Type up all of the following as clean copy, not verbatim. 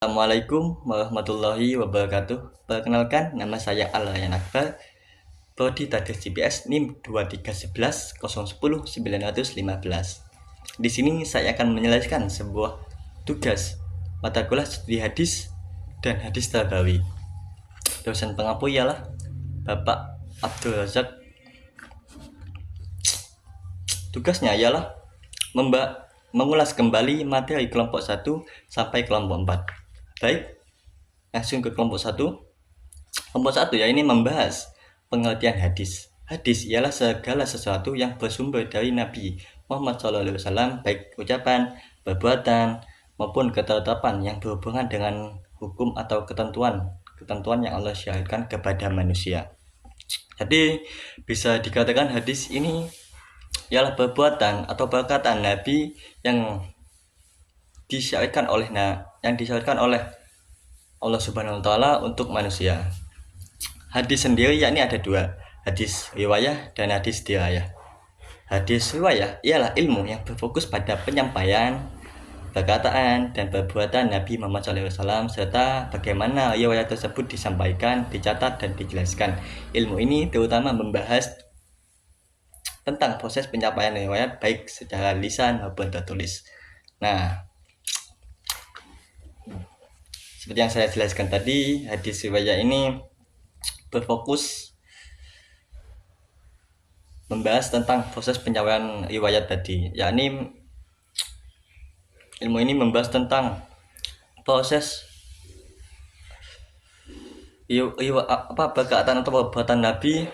Assalamualaikum warahmatullahi wabarakatuh. Perkenalkan, nama saya Al-Rayyan Akbar, Prodi Tadris CPS NIM 2311010915. Di sini saya akan menyelesaikan sebuah tugas mata kuliah studi hadis dan hadis Nabawi. Dosen pengampu ialah Bapak Abdul Razak. Tugasnya ialah mengulas kembali materi kelompok 1 sampai kelompok 4. Baik, langsung ke kelompok 1. Kelompok 1 ya, ini membahas pengertian hadis. Hadis ialah segala sesuatu yang bersumber dari Nabi Muhammad SAW, baik ucapan, perbuatan, maupun ketetapan yang berhubungan dengan hukum atau ketentuan yang Allah syariatkan kepada manusia. Jadi bisa dikatakan hadis ini ialah perbuatan atau perkataan Nabi yang disyariatkan oleh Allah Subhanahu wa taala untuk manusia. Hadis sendiri yakni ada dua, hadis riwayah dan hadis dirayah. Hadis riwayah ialah ilmu yang berfokus pada penyampaian, perkataan, dan perbuatan Nabi Muhammad SAW serta bagaimana riwayat tersebut disampaikan, dicatat, dan dijelaskan. Ilmu ini terutama membahas tentang proses penyampaian riwayat baik secara lisan maupun tertulis. Nah, seperti yang saya jelaskan tadi, hadis riwayah ini berfokus membahas tentang proses penyampaian riwayat tadi, yakni ilmu ini membahas tentang proses perkataan atau perbuatan Nabi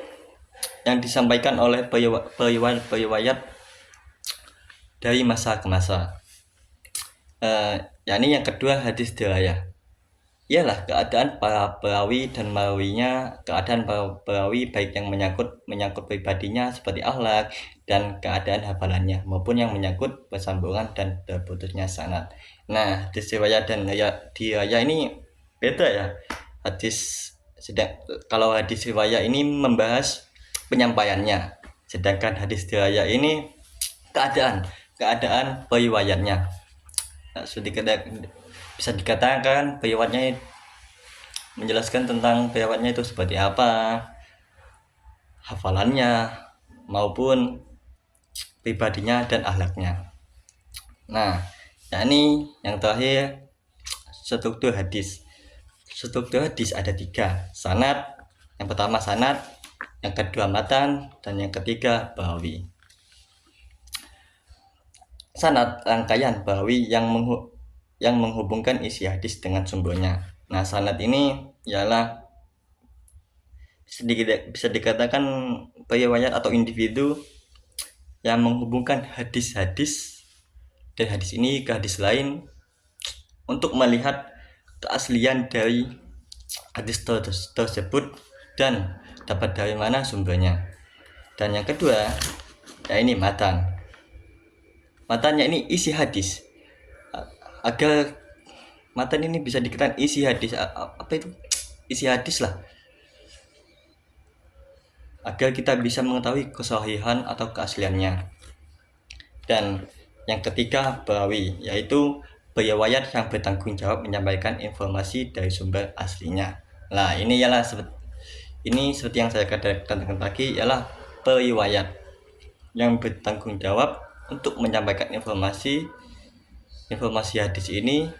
yang disampaikan oleh periwayat dari masa ke masa. Yakni yang kedua, hadis dirayah ialah keadaan para perawi dan merawinya, keadaan para perawi baik yang menyangkut pribadinya seperti akhlak dan keadaan hafalannya, maupun yang menyangkut persambungan dan terputusnya sanad. Nah, hadis riwayat dan dirayah ini beda ya. Kalau hadis riwayat ini membahas penyampaiannya, sedangkan hadis dirayah ini keadaan periwayatnya. Bisa dikatakan periwayatnya menjelaskan tentang periwayatnya itu seperti apa, hafalannya maupun pribadinya dan akhlaknya. Nah, yakni yang terakhir, struktur hadis. Struktur hadis ada 3, sanad. Yang pertama sanad, yang kedua matan, dan yang ketiga perawi. Sanad, rangkaian perawi yang menghubungkan isi hadis dengan sumbernya. Nah, sanad ini ialah bisa dikatakan periwayat atau individu yang menghubungkan hadis-hadis dan hadis ini ke hadis lain untuk melihat keaslian dari hadis tersebut dan dapat dari mana sumbernya. Dan yang kedua, ya ini matan. Matannya ini isi hadis. Agar matan ini bisa dikatakan isi hadis, isi hadis lah, agar kita bisa mengetahui kesahihan atau keasliannya. Dan yang ketiga perawi, yaitu periwayat yang bertanggung jawab menyampaikan informasi dari sumber aslinya. Nah, ini ialah seperti yang saya katakan tadi, ialah periwayat yang bertanggung jawab untuk menyampaikan informasi hadis ini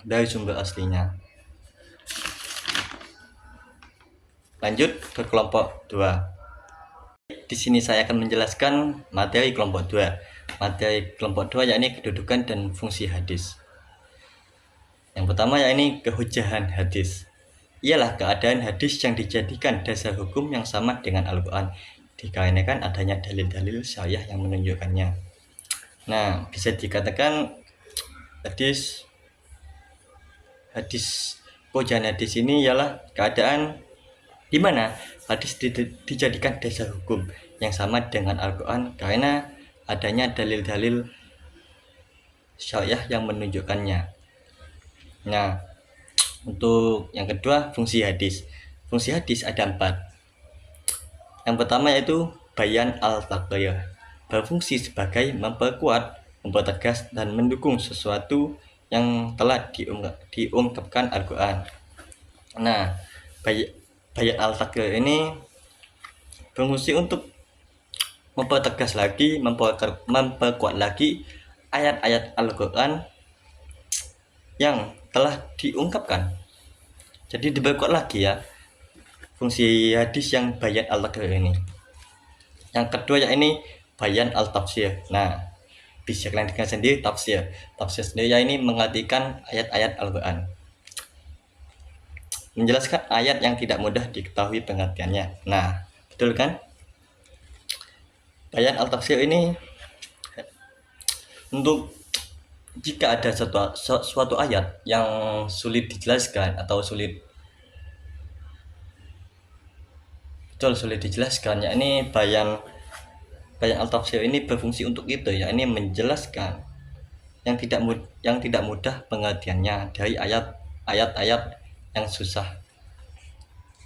dari sumber aslinya. Lanjut ke kelompok 2. Di sini saya akan menjelaskan materi kelompok 2. Materi kelompok 2 yakni kedudukan dan fungsi hadis. Yang pertama yakni kehujahan hadis. Ialah keadaan hadis yang dijadikan dasar hukum yang sama dengan Al-Quran, dikarenakan adanya dalil-dalil syariah yang menunjukkannya. Nah, bisa dikatakan kehujahan hadis ini ialah keadaan di mana hadis dijadikan dasar hukum yang sama dengan Al-Quran karena adanya dalil-dalil syariah yang menunjukkannya. Nah, untuk yang kedua, fungsi hadis. Fungsi hadis ada 4. Yang pertama yaitu bayan al-taqriyah, berfungsi sebagai memperkuat, mempertegas, dan mendukung sesuatu yang telah diungkapkan Al-Quran. Nah, bayat al-takrir ini berfungsi untuk mempertegas lagi, memperkuat lagi ayat-ayat Al-Quran yang telah diungkapkan. Jadi diperkuat lagi ya fungsi hadis yang bayan al-takrir ini. Yang kedua ya ini bayan al-tafsir. Nah, bisa kalian dengar sendiri tafsir. Tafsir sendiri ya ini mengartikan ayat-ayat Al-Quran. Menjelaskan ayat yang tidak mudah diketahui pengertiannya. Nah, betul kan? Bayan al-tafsir ini untuk jika ada suatu ayat yang sulit dijelaskan atau sulit dijelaskan, ya ini bayan al-tafsir ini berfungsi untuk itu ya, ini menjelaskan yang tidak mudah pengertiannya dari ayat-ayat yang susah.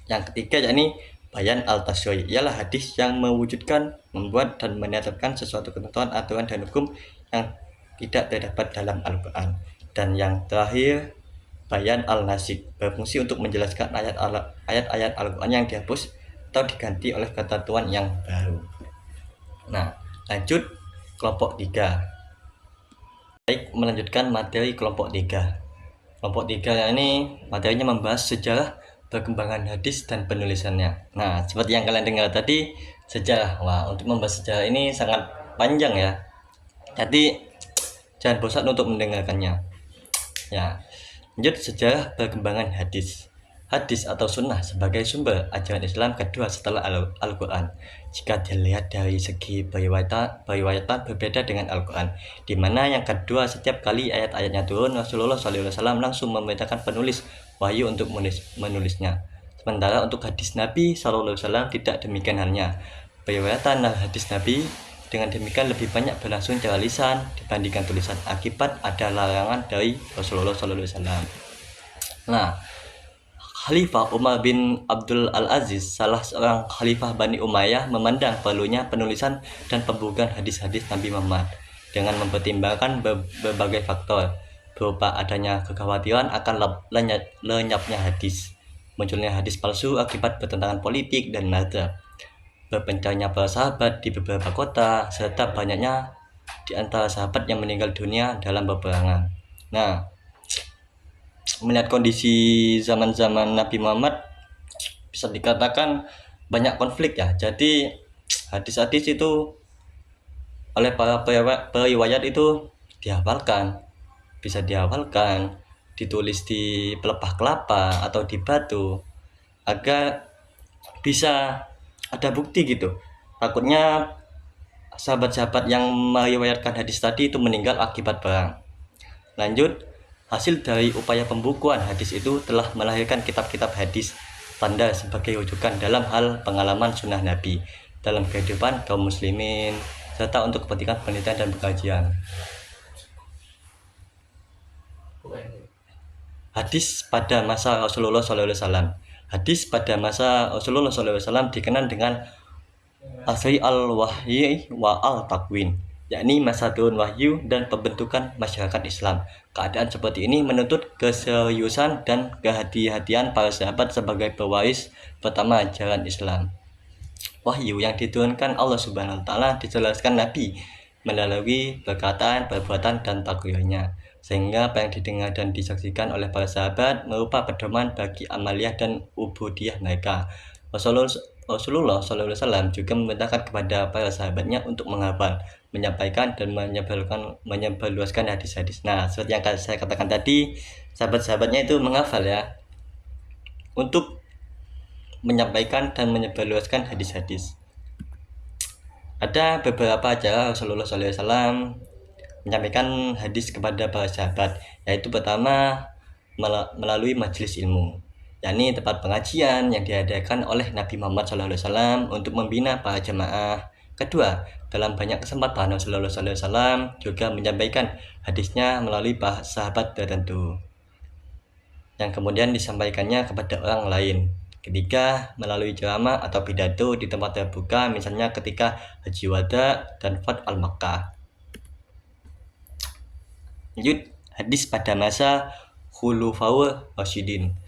Yang ketiga yakni bayan al-tasyrih, ialah hadis yang mewujudkan, membuat dan menetapkan sesuatu ketentuan, aturan dan hukum yang tidak terdapat dalam Al-Quran. Dan yang terakhir bayan al-nasikh, berfungsi untuk menjelaskan ayat-ayat Al-Quran yang dihapus atau diganti oleh ketentuan yang baru. Nah, lanjut kelompok 3. Baik, melanjutkan materi kelompok 3. Kelompok 3 ini materinya membahas sejarah perkembangan hadis dan penulisannya. Nah, seperti yang kalian dengar tadi, sejarah. Wah, untuk membahas sejarah ini sangat panjang ya. Jadi jangan bosan untuk mendengarkannya. Ya, lanjut sejarah perkembangan hadis. Hadis atau sunnah sebagai sumber ajaran Islam kedua setelah Al-Quran. Jika dilihat dari segi periwayatan berbeda dengan Al-Quran, di mana yang kedua setiap kali ayat-ayatnya turun, Rasulullah SAW langsung memerintahkan penulis wahyu untuk menulisnya. Sementara untuk hadis Nabi SAW tidak demikian halnya. Periwayatan hadis Nabi dengan demikian lebih banyak berlangsung secara lisan dibandingkan tulisan, akibat ada larangan dari Rasulullah SAW. Nah, Khalifah Umar bin Abdul Al-Aziz, salah seorang khalifah Bani Umayyah, memandang perlunya penulisan dan pembukuan hadis-hadis Nabi Muhammad dengan mempertimbangkan berbagai faktor, berupa adanya kekhawatiran akan lenyapnya hadis, munculnya hadis palsu akibat pertentangan politik dan mazhab, berpencarnya para sahabat di beberapa kota, serta banyaknya di antara sahabat yang meninggal dunia dalam peperangan. Nah, melihat kondisi zaman-zaman Nabi Muhammad, bisa dikatakan banyak konflik ya. Jadi hadis-hadis itu oleh para periwayat itu bisa dihafalkan, ditulis di pelepah kelapa atau di batu agar bisa ada bukti gitu. Takutnya sahabat-sahabat yang meriwayatkan hadis tadi itu meninggal akibat perang. Lanjut, hasil dari upaya pembukuan hadis itu telah melahirkan kitab-kitab hadis tanda sebagai rujukan dalam hal pengalaman sunnah Nabi dalam kehidupan kaum muslimin, serta untuk kepentingan penelitian dan pengkajian. Hadis pada masa Rasulullah SAW. Hadis pada masa Rasulullah SAW dikenal dengan asri al-wahyi wa al-takwin, yakni masa turun wahyu dan pembentukan masyarakat Islam. Keadaan seperti ini menuntut keseriusan dan kehati-hatian para sahabat sebagai pewaris pertama ajaran Islam. Wahyu yang diturunkan Allah Subhanahu wa taala dijelaskan Nabi melalui perkataan, perbuatan, dan takrirnya, sehingga apa yang didengar dan disaksikan oleh para sahabat merupakan pedoman bagi amaliyah dan ubudiyah mereka. Rasulullah SAW juga memerintahkan kepada para sahabatnya untuk menghafal, menyampaikan, dan menyebarluaskan hadis-hadis. Nah, seperti yang saya katakan tadi, sahabat-sahabatnya itu menghafal ya, untuk menyampaikan dan menyebarluaskan hadis-hadis. Ada beberapa cara Rasulullah SAW menyampaikan hadis kepada para sahabat, yaitu pertama melalui majelis ilmu, yakni tempat pengajian yang diadakan oleh Nabi Muhammad SAW untuk membina para jemaah. Kedua, dalam banyak kesempatan Rasulullah SAW juga menyampaikan hadisnya melalui sahabat tertentu, yang kemudian disampaikannya kepada orang lain. Ketiga, melalui ceramah atau pidato di tempat terbuka, misalnya ketika Haji Wada dan Fath al-Makkah. Lanjut, hadis pada masa Khulafaur Rasyidin.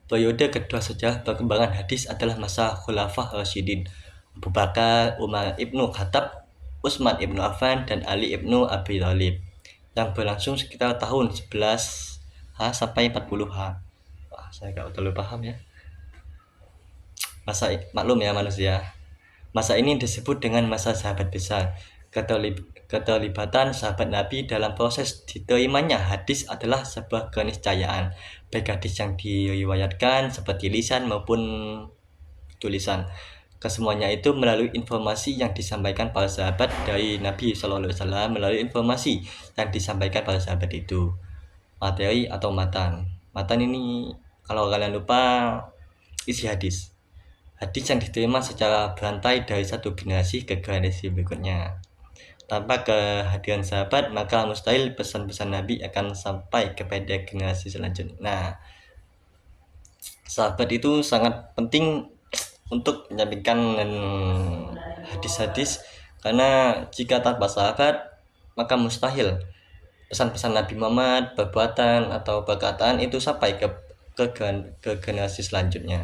Periode kedua sejarah perkembangan hadis adalah masa Khulafah Rasyidin, Abu Bakar, Umar ibnu Khattab, Utsman ibnu Affan, dan Ali ibnu Abi Thalib, yang berlangsung sekitar tahun 11H sampai 40H. Wah, saya nggak terlalu paham ya. Maklum ya manusia. Masa ini disebut dengan masa sahabat besar. Keterlibatan sahabat Nabi dalam proses diterimanya hadis adalah sebuah keniscayaan, baik hadis yang diriwayatkan seperti lisan maupun tulisan. Kesemuanya itu melalui informasi yang disampaikan para sahabat dari Nabi SAW, melalui informasi yang disampaikan para sahabat itu. Materi atau matan. Matan ini kalau kalian lupa, isi hadis. Hadis yang diterima secara berantai dari satu generasi ke generasi berikutnya. Tanpa kehadiran sahabat, maka mustahil pesan-pesan Nabi akan sampai kepada generasi selanjutnya. Nah, sahabat itu sangat penting untuk menyampaikan hadis-hadis, karena jika tanpa sahabat maka mustahil pesan-pesan Nabi Muhammad, perbuatan atau perkataan itu sampai ke generasi selanjutnya.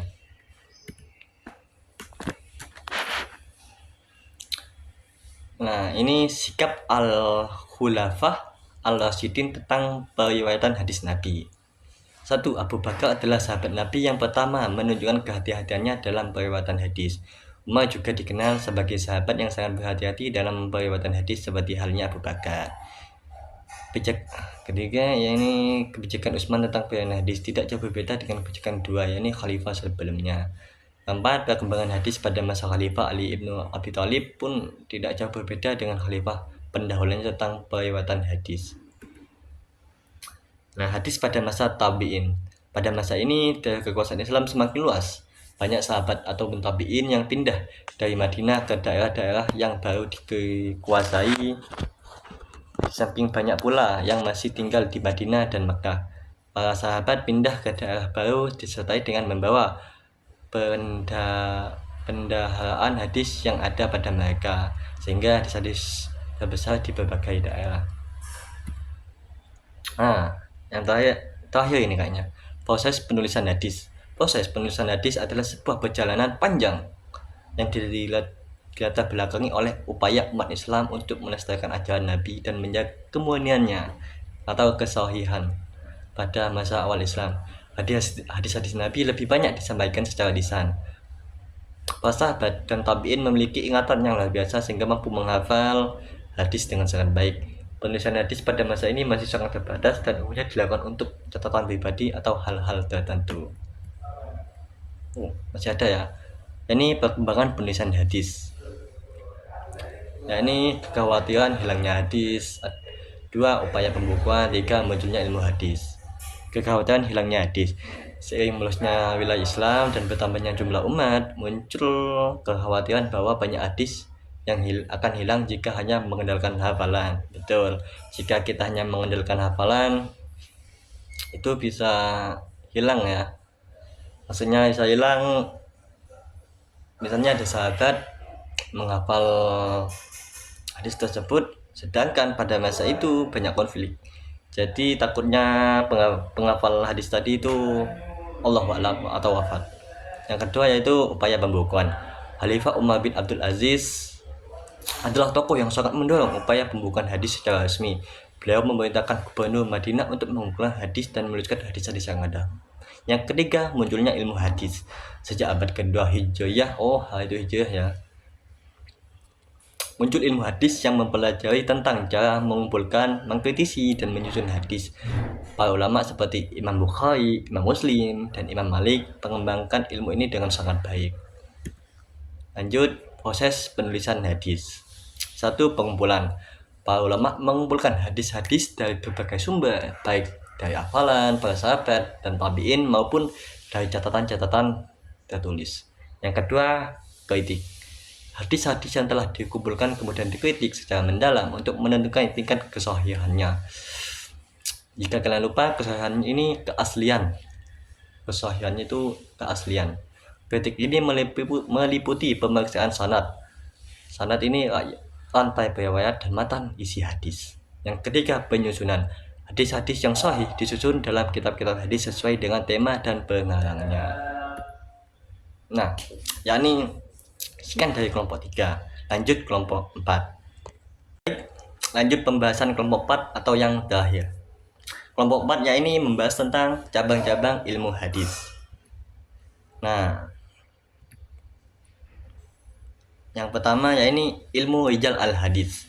Nah, ini sikap Al-Khulafah Al-Rasyidin tentang periwayatan hadis Nabi. 1. Abu Bakar adalah sahabat Nabi yang pertama menunjukkan kehati-hatiannya dalam periwayatan hadis. Umar juga dikenal sebagai sahabat yang sangat berhati-hati dalam periwayatan hadis seperti halnya Abu Bakar. Ketiga, yakni kebijakan Utsman tentang periwayatan hadis tidak jauh berbeda dengan kebijakan dua, yakni khalifah sebelumnya. 4. Perkembangan hadis pada masa Khalifah Ali ibnu Abi Thalib pun tidak jauh berbeda dengan khalifah pendahulunya tentang periwayatan hadis. Nah, hadis pada masa tabi'in. Pada masa ini, kekuasaan Islam semakin luas. Banyak sahabat atau tabi'in yang pindah dari Madinah ke daerah-daerah yang baru dikuasai. Di samping banyak pula yang masih tinggal di Madinah dan Mekah. Para sahabat pindah ke daerah baru disertai dengan membawa pendaharaan hadis yang ada pada mereka, sehingga hadis-hadis terbesar di berbagai daerah. Nah, yang terakhir ini kayaknya, proses penulisan hadis. Proses penulisan hadis adalah sebuah perjalanan panjang yang dilatar belakangi oleh upaya umat Islam untuk melestarikan ajaran Nabi dan menjaga kemurniannya atau kesahihan pada masa awal Islam. Hadis-hadis Nabi lebih banyak disampaikan secara lisan. Para sahabat dan tabi'in memiliki ingatan yang luar biasa sehingga mampu menghafal hadis dengan sangat baik. Penulisan hadis pada masa ini masih sangat terbatas dan umumnya dilakukan untuk catatan pribadi atau hal-hal tertentu. Masih ada ya. Ini perkembangan penulisan hadis. Nah, ini kekhawatiran hilangnya hadis. 2. Upaya pembukuan. 3. Munculnya ilmu hadis. Kekhawatiran hilangnya hadis. Seiring meluasnya wilayah Islam dan bertambahnya jumlah umat, muncul kekhawatiran bahwa banyak hadis yang akan hilang jika hanya mengandalkan hafalan. Betul. Jika kita hanya mengandalkan hafalan, itu bisa hilang ya. Maksudnya bisa hilang. Misalnya ada sahabat menghafal hadis tersebut, sedangkan pada masa itu banyak konflik. Jadi takutnya penghafal hadis tadi itu Allahu a'lam atau wafat. Yang kedua yaitu upaya pembukuan. Khalifah Umar bin Abdul Aziz adalah tokoh yang sangat mendorong upaya pembukuan hadis secara resmi. Beliau memerintahkan gubernur Madinah untuk mengumpulkan hadis dan menuliskan hadis-hadis yang ada. Yang ketiga, munculnya ilmu hadis. Sejak abad kedua Hijriyah, itu Hijriyah ya, muncul ilmu hadis yang mempelajari tentang cara mengumpulkan, mengkritisi, dan menyusun hadis. Para ulama seperti Imam Bukhari, Imam Muslim, dan Imam Malik mengembangkan ilmu ini dengan sangat baik. Lanjut, proses penulisan hadis. 1. Pengumpulan. Para ulama mengumpulkan hadis-hadis dari berbagai sumber, baik dari hafalan para sahabat dan tabi'in maupun dari catatan-catatan tertulis. Yang kedua, kritik. Hadis-hadis yang telah dikumpulkan kemudian dikritik secara mendalam untuk menentukan tingkat kesahihannya. Jika kalian lupa, kesahihan ini keaslian. Kesahihannya itu keaslian. Kritik ini meliputi pemeriksaan sanad. Sanad ini rantai riwayat dan matan isi hadis. Yang ketiga, penyusunan. hadis-hadis yang sahih disusun dalam kitab-kitab hadis sesuai dengan tema dan pengarangnya. Nah, yakni sekian dari kelompok 3. Lanjut kelompok 4. Lanjut pembahasan kelompok 4 atau yang terakhir. Kelompok 4 ya ini membahas tentang cabang-cabang ilmu hadis. Nah, yang pertama ya ini ilmu rijal al-hadis.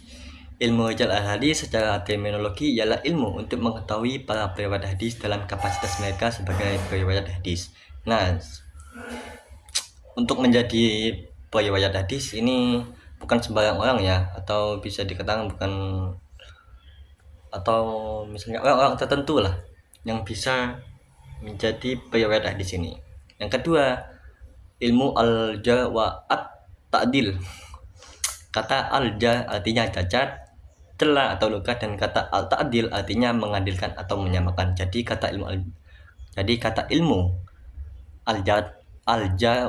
Ilmu rijal al-hadis secara terminologi ialah ilmu untuk mengetahui para periwayat hadis dalam kapasitas mereka sebagai periwayat hadis. Nah, untuk menjadi periwayat hadis ini bukan sembarang orang ya, atau bisa dikatakan bukan, atau misalnya orang-orang tertentu lah yang bisa menjadi periwayat hadis ini. Yang kedua, ilmu al-jarh wa at-ta'dil. Kata al-jarh artinya cacat, celah atau luka, dan kata al-ta'dil artinya mengadilkan atau menyamakan. Jadi kata ilmu al-jarh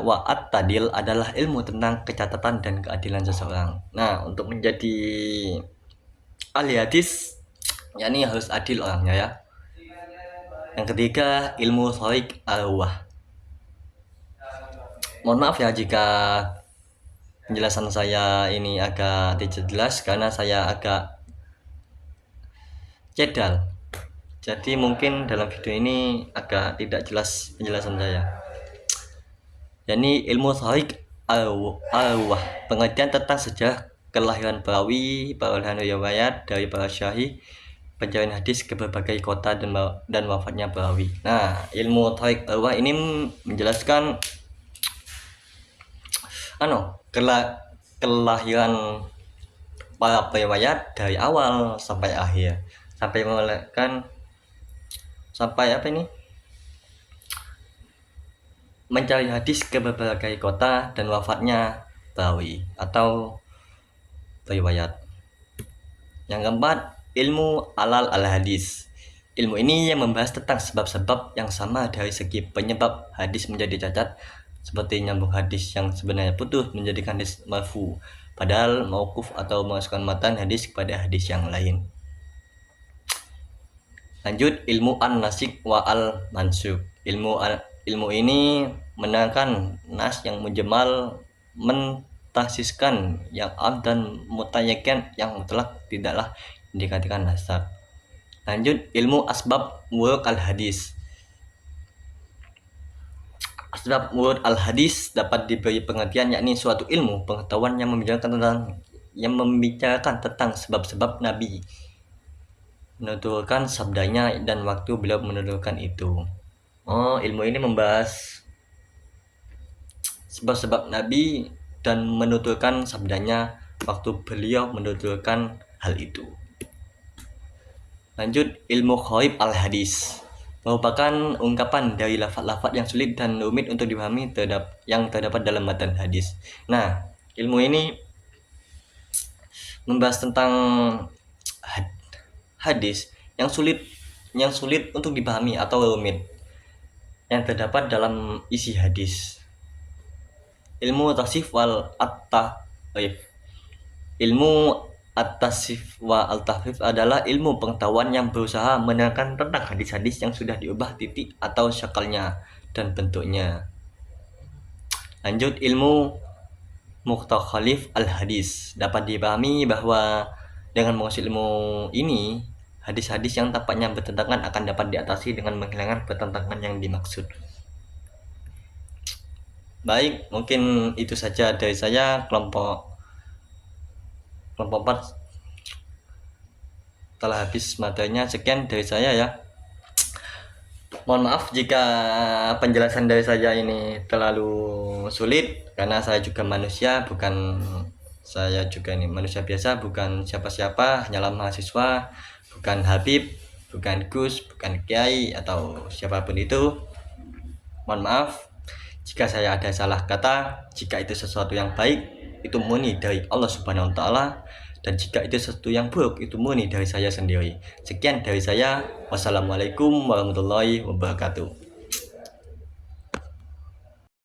wa at-ta'dil adalah ilmu tentang kecatatan dan keadilan seseorang. Nah, untuk menjadi ahli hadis yakni harus adil orangnya ya. Yang ketiga, ilmu tariq arwah. Mohon maaf ya jika penjelasan saya ini agak tidak jelas karena saya agak cedal. Jadi mungkin dalam video ini agak tidak jelas penjelasan saya. Yani ilmu tariq arwah, pengertian tentang sejarah kelahiran perawi, perolehan riwayat dari para syahih, pencarian hadis ke berbagai kota dan wafatnya perawi. Nah, ilmu tariq arwah ini menjelaskan kelahiran para periwayat dari awal sampai akhir, sampai mencari hadis ke berbagai kota dan wafatnya perawi atau periwayat. Yang keempat, ilmu alal al-hadis. Ilmu ini yang membahas tentang sebab-sebab yang sama dari segi penyebab hadis menjadi cacat, seperti nyambung hadis yang sebenarnya putus menjadikan hadis marfu, padahal mauquf, atau memasukkan matan hadis kepada hadis yang lain. Lanjut, ilmu an-nasikh wa al-mansukh. Ilmu ini menerangkan nas yang mujmal, mentasiskan yang am, dan mutayyakan yang mutlak tidaklah dikatakan nasab. Lanjut, ilmu asbab wurud al-hadis. Asbab wurud al-hadis dapat diberi pengertian yakni suatu ilmu pengetahuan yang membicarakan tentang sebab-sebab Nabi menuturkan sabdanya dan waktu beliau menuturkan itu. Ilmu ini membahas sebab-sebab Nabi dan menuturkan sabdanya waktu beliau menuturkan hal itu. Lanjut, ilmu gharib al-hadis merupakan ungkapan dari lafaz-lafaz yang sulit dan rumit untuk dipahami yang terdapat dalam matan hadis. Nah, ilmu ini membahas tentang hadis yang sulit untuk dipahami atau rumit yang terdapat dalam isi hadis. Ilmu tasif wal at-tahrif. Ilmu at-tasif wa al-tahrif adalah ilmu pengetahuan yang berusaha menerangkan tentang hadis-hadis yang sudah diubah titik atau syakalnya dan bentuknya. Lanjut, ilmu mukhtalif al-hadis. Dapat dipahami bahwa dengan menguasai ilmu ini, hadis-hadis yang tampaknya bertentangan akan dapat diatasi dengan menghilangkan pertentangan yang dimaksud. Baik, mungkin itu saja dari saya. Kelompok 4 telah habis materinya. Sekian dari saya ya. Mohon maaf jika penjelasan dari saya ini terlalu sulit, karena saya juga manusia, manusia biasa, bukan siapa-siapa, hanyalah mahasiswa, bukan Habib, bukan Gus, bukan Kiai, atau siapapun itu. Mohon maaf jika saya ada salah kata. Jika itu sesuatu yang baik, itu murni dari Allah Subhanahu wa Ta'ala, dan jika itu sesuatu yang buruk, itu murni dari saya sendiri. Sekian dari saya. Wassalamualaikum warahmatullahi wabarakatuh.